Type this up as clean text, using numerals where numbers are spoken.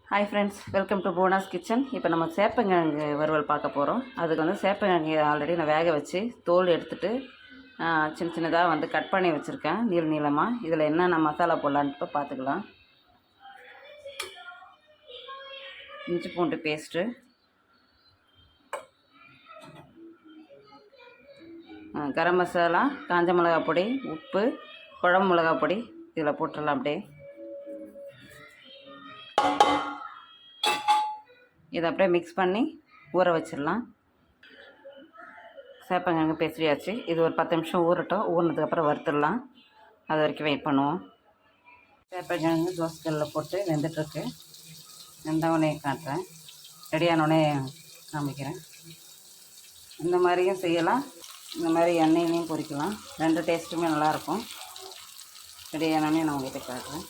Hi friends, welcome to போனாஸ் kitchen. இப்போ நம்ம சேப்பங்கிழங்கு வறுவல் பார்க்க போகிறோம். அதுக்கு வந்து சேப்பங்கிழங்கு ஆல்ரெடி நான் வேக வச்சு தோல் எடுத்துகிட்டு சின்ன சின்னதாக வந்து கட் பண்ணி வச்சுருக்கேன் நீளமாக. இதில் என்னென்ன மசாலா போடலான்ட்டு பார்த்துக்கலாம். இஞ்சி பூண்டு பேஸ்ட்டு, கரம் மசாலா, காஞ்ச மிளகா பொடி, உப்பு, குழம்பு மிளகா பொடி இதில் போட்டுடலாம். அப்படியே இதை அப்படியே மிக்ஸ் பண்ணி ஊற வச்சிடலாம். சேப்பங்கிழங்கு பேசியாச்சு. இது ஒரு 10 நிமிஷம் ஊறட்டும். ஊறினதுக்கப்புறம் வறுத்துடலாம். அது வரைக்கும் வெயிட் பண்ணுவோம். சேப்பங்கிழங்கு தோசைக்கல்லில் போட்டு வெந்துட்டுருக்கு. வெந்தவொடனே காட்டுறேன். ரெடியானோடனே காமிக்கிறேன். இந்த மாதிரியும் செய்யலாம், இந்த மாதிரி எண்ணெயிலையும் பொரிக்கலாம். ரெண்டு டேஸ்ட்டுமே நல்லாயிருக்கும். ரெடியானோடனே நான் உங்கள்கிட்ட காட்டுறேன்.